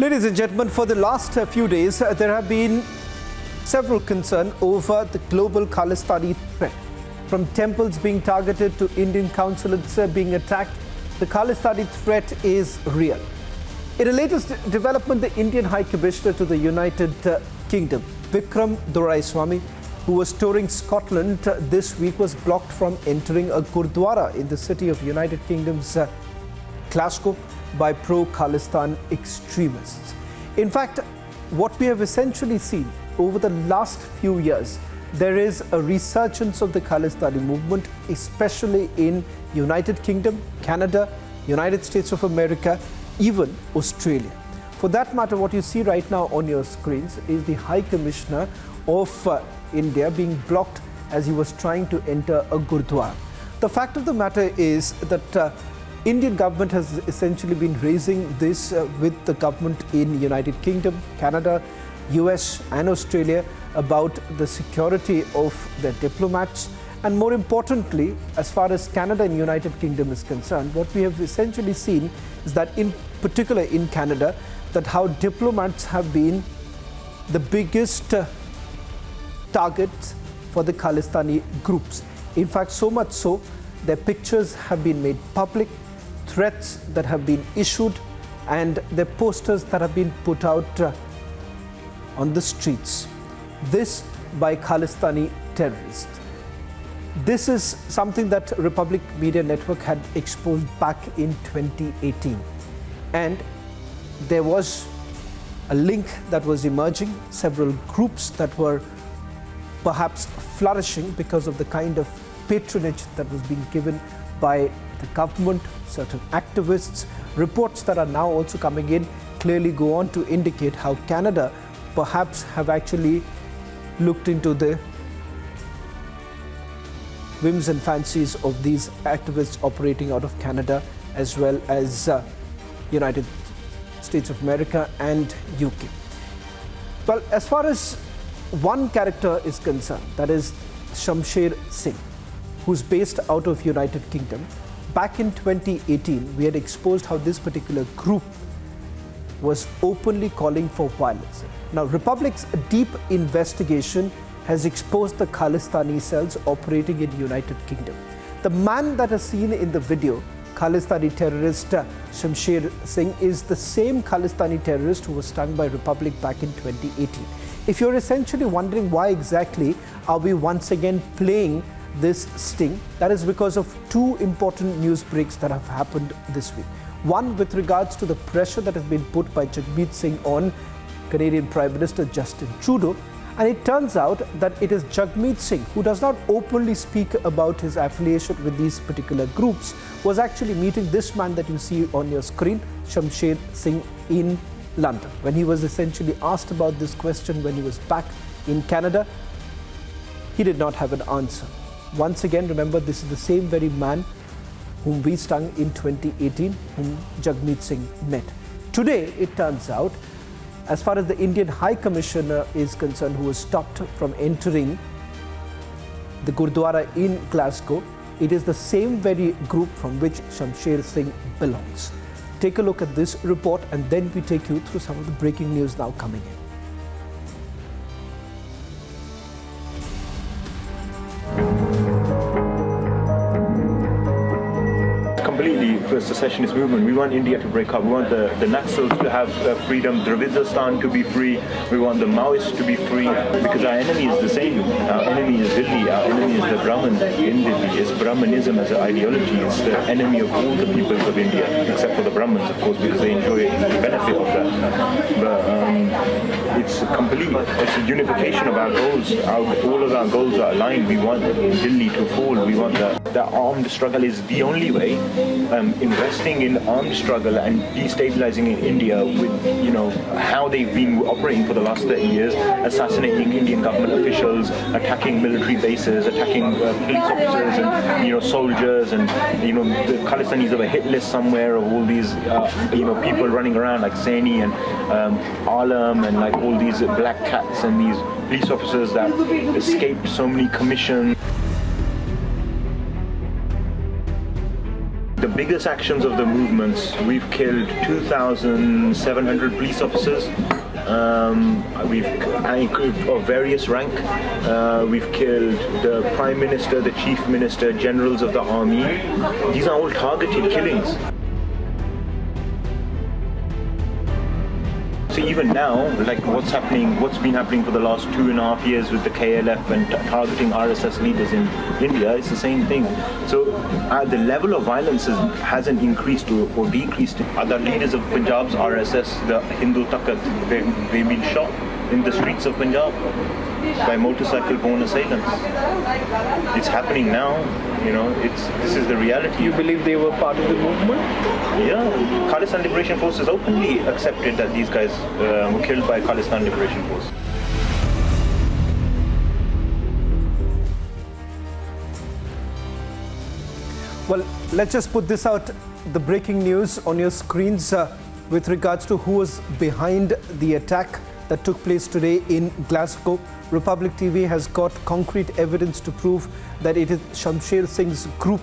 Ladies and gentlemen, for the last few days, there have been several concerns over the global Khalistani threat. From temples being targeted to Indian consulates being attacked, the Khalistani threat is real. In the latest development, the Indian High Commissioner to the United Kingdom, Vikram Doraiswamy, who was touring Scotland this week, was blocked from entering a Gurdwara in the city of United Kingdom's Glasgow by pro-Khalistan extremists. In fact, what we have essentially seen over the last few years, there is a resurgence of the Khalistani movement, especially in United Kingdom, Canada, United States of America, even Australia. For that matter, what you see right now on your screens is the High Commissioner of India being blocked as he was trying to enter a Gurdwara. The fact of the matter is that Indian government has essentially been raising this with the government in United Kingdom, Canada, US and Australia about the security of their diplomats. And more importantly, as far as Canada and United Kingdom is concerned, what we have essentially seen is that in particular in Canada, that how diplomats have been the biggest targets for the Khalistani groups. In fact, so much so, their pictures have been made public, threats that have been issued, and their posters that have been put out on the streets. This by Khalistani terrorists. This is something that Republic Media Network had exposed back in 2018. And there was a link that was emerging, several groups that were perhaps flourishing because of the kind of patronage that was being given by the government, certain activists. Reports that are now also coming in clearly go on to indicate how Canada perhaps have actually looked into the whims and fancies of these activists operating out of Canada as well as United States of America and UK. Well, as far as one character is concerned, that is Shamsher Singh, who's based out of United Kingdom. Back in 2018, we had exposed how this particular group was openly calling for violence. Now, Republic's deep investigation has exposed the Khalistani cells operating in United Kingdom. The man that is seen in the video, Khalistani terrorist Shamsher Singh, is the same Khalistani terrorist who was stung by Republic back in 2018. If you're essentially wondering why exactly are we once again playing this sting, that is because of two important news breaks that have happened this week. One with regards to the pressure that has been put by Jagmeet Singh on Canadian Prime Minister Justin Trudeau, and it turns out that it is Jagmeet Singh, who does not openly speak about his affiliation with these particular groups, was actually meeting this man that you see on your screen, Shamsher Singh, in London. When he was essentially asked about this question when he was back in Canada, he did not have an answer. Once again, remember, this is the same very man whom we stung in 2018, whom Jagmeet Singh met. Today, it turns out, as far as the Indian High Commissioner is concerned, who was stopped from entering the Gurdwara in Glasgow, it is the same very group from which Shamsher Singh belongs. Take a look at this report and then we take you through some of the breaking news now coming in. Completely for the secessionist movement. We want India to break up. We want the Naxals to have freedom, Dravidistan to be free. We want the Maoists to be free, because our enemy is the same. Our enemy is Delhi. Our enemy is the Brahmin in Delhi. It's Brahmanism as an ideology. It's the enemy of all the peoples of India, except for the Brahmins, of course, because they enjoy the benefit of that. But it's complete. It's a unification of our goals. All of our goals are aligned. We want Delhi to fall. We want that armed struggle is the only way. Investing in armed struggle and destabilizing in India with, how they've been operating for the last 30 years, assassinating Indian government officials, attacking military bases, attacking police officers and, soldiers, and, the Khalistanis have a hit list somewhere of all these, people running around like Saini and Alam and like all these black cats and these police officers that escaped so many commissions. The biggest actions of the movements, we've killed 2,700 police officers. Of various rank. We've killed the Prime Minister, the Chief Minister, generals of the army. These are all targeted killings. So even now, like what's been happening for the last 2.5 years with the KLF and targeting RSS leaders in India, it's the same thing. So the level of violence hasn't increased or decreased. Other leaders of Punjab's RSS, the Hindu Takat, they've been shot in the streets of Punjab by motorcycle-borne assailants. It's happening now. This is the reality. You believe they were part of the movement? Yeah, Khalistan Liberation Force has openly accepted that these guys were killed by Khalistan Liberation Force. Well, let's just put this out, the breaking news on your screens with regards to who was behind the attack that took place today in Glasgow. Republic TV has got concrete evidence to prove that it is Shamsher Singh's group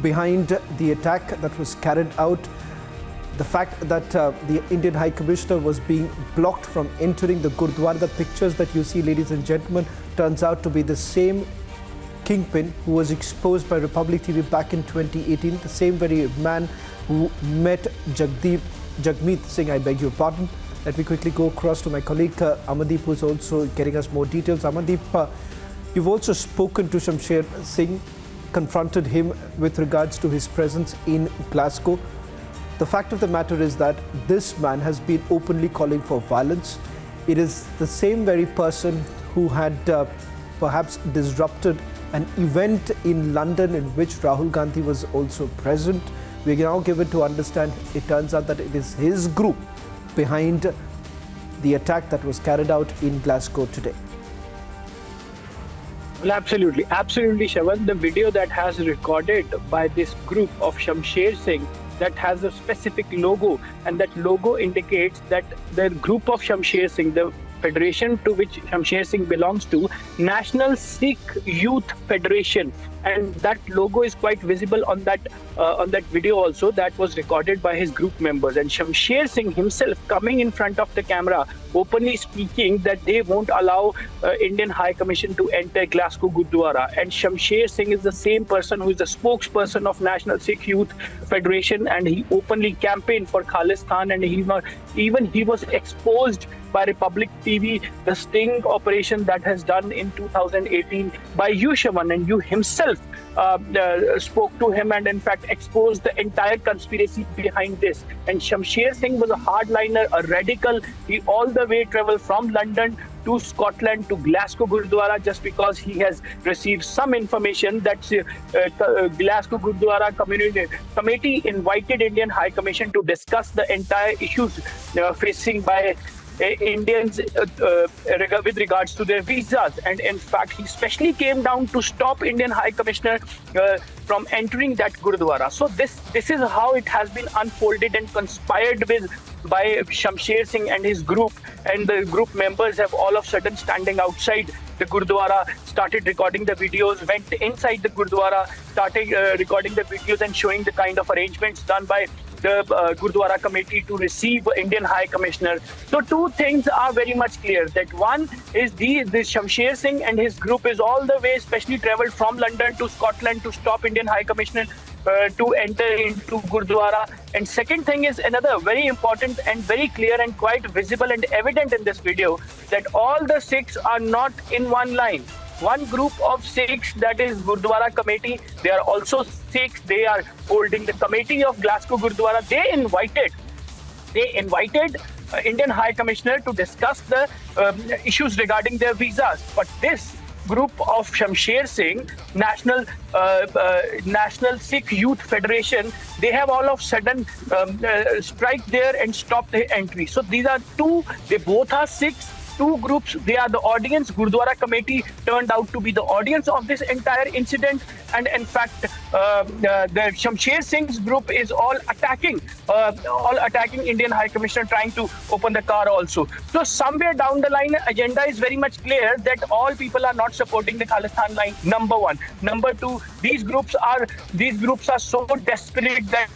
behind the attack that was carried out. The fact that the Indian High Commissioner was being blocked from entering the Gurdwara, the pictures that you see, ladies and gentlemen, turns out to be the same kingpin who was exposed by Republic TV back in 2018, the same very man who met Jagmeet Singh, I beg your pardon. Let me quickly go across to my colleague Amandeep, who's also getting us more details. Amandeep, you've also spoken to Shamsher Singh, confronted him with regards to his presence in Glasgow. The fact of the matter is that this man has been openly calling for violence. It is the same very person who had perhaps disrupted an event in London in which Rahul Gandhi was also present. We are now given to understand, it turns out that it is his group behind the attack that was carried out in Glasgow today. Well, absolutely, Shravan. The video that has recorded by this group of Shamsher Singh that has a specific logo, and that logo indicates that the group of Shamsher Singh, the federation to which Shamsher Singh belongs to, National Sikh Youth Federation, and that logo is quite visible on that video also, that was recorded by his group members. And Shamsher Singh himself coming in front of the camera, openly speaking that they won't allow Indian High Commission to enter Glasgow Gurdwara. And Shamsher Singh is the same person who is the spokesperson of National Sikh Youth Federation, and he openly campaigned for Khalistan, and he was exposed by Republic TV, the sting operation that has done in 2018 by you, Shravan, and you himself spoke to him and in fact exposed the entire conspiracy behind this. And Shamsher Singh was a hardliner, a radical. He all the way traveled from London to Scotland to Glasgow Gurdwara just because he has received some information that Glasgow Gurdwara committee invited Indian High Commission to discuss the entire issues facing by Indians with regards to their visas. And in fact, he specially came down to stop Indian High Commissioner from entering that Gurdwara. So this is how it has been unfolded and conspired with by Shamsher Singh and his group, and the group members have all of a sudden standing outside the Gurdwara, started recording the videos, went inside the Gurdwara, started recording the videos and showing the kind of arrangements done by the Gurdwara committee to receive Indian High Commissioner. So two things are very much clear. That one is the Shamsher Singh and his group is all the way specially travelled from London to Scotland to stop Indian High Commissioner to enter into Gurdwara. And second thing is another very important and very clear and quite visible and evident in this video, that all the Sikhs are not in one line. One group of Sikhs, that is Gurdwara committee, they are also Sikhs. They are holding the committee of Glasgow Gurdwara. They invited Indian High Commissioner to discuss the issues regarding their visas. But this group of Shamsher Singh, National Sikh Youth Federation, they have all of a sudden strike there and stop the entry. So these are two, they both are Sikhs. two groups, they are the audience. Gurdwara committee turned out to be the audience of this entire incident, and in fact, the Shamsher Singh's group is all attacking Indian High Commissioner, trying to open the car also. So somewhere down the line, agenda is very much clear that all people are not supporting the Khalistan line. Number one. Number two, these groups are so desperate that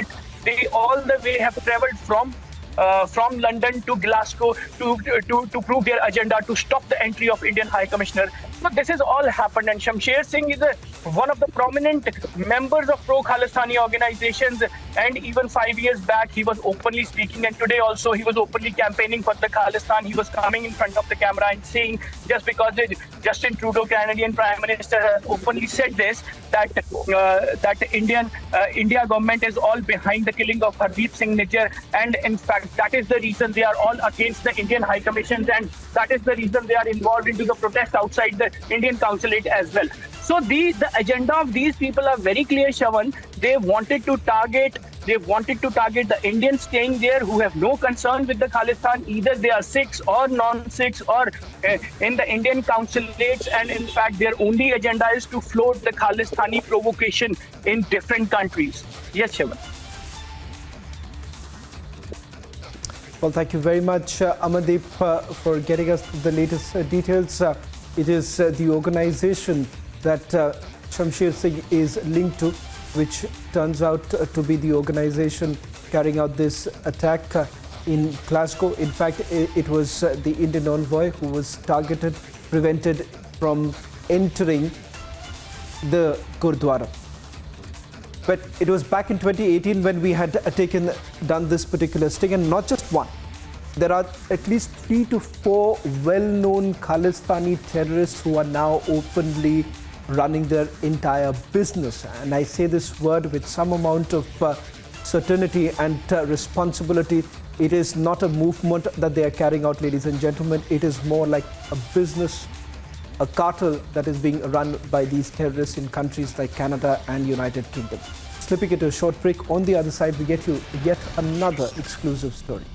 they all the way have travelled from London to Glasgow to prove their agenda, to stop the entry of Indian High Commissioner. So this has all happened, and Shamsher Singh is one of the prominent members of pro-Khalistani organizations, and even 5 years back he was openly speaking, and today also he was openly campaigning for the Khalistan. He was coming in front of the camera and saying, just because Justin Trudeau, Canadian Prime Minister, has openly said this, that India government is all behind the killing of Hardeep Singh Nijjar, and in fact that is the reason they are all against the Indian High Commissions, and that is the reason they are involved into the protest outside the Indian consulate as well. So the agenda of these people are very clear, Shravan. They wanted to target the Indians staying there who have no concern with the Khalistan. Either they are Sikhs or non-Sikhs or in the Indian consulates, and in fact their only agenda is to float the Khalistani provocation in different countries. Yes, Shravan. Well, thank you very much, Amandeep, for getting us the latest details. It is the organization that Shamsher Singh is linked to, which turns out to be the organization carrying out this attack in Glasgow. In fact, it was the Indian envoy who was targeted, prevented from entering the Gurdwara. But it was back in 2018 when we had done this particular sting, and not just one. There are at least 3 to 4 well-known Khalistani terrorists who are now openly running their entire business. And I say this word with some amount of certainty and responsibility. It is not a movement that they are carrying out, ladies and gentlemen. It is more like a business, a cartel that is being run by these terrorists in countries like Canada and United Kingdom. Slipping into a short break. On the other side, we get you yet another exclusive story.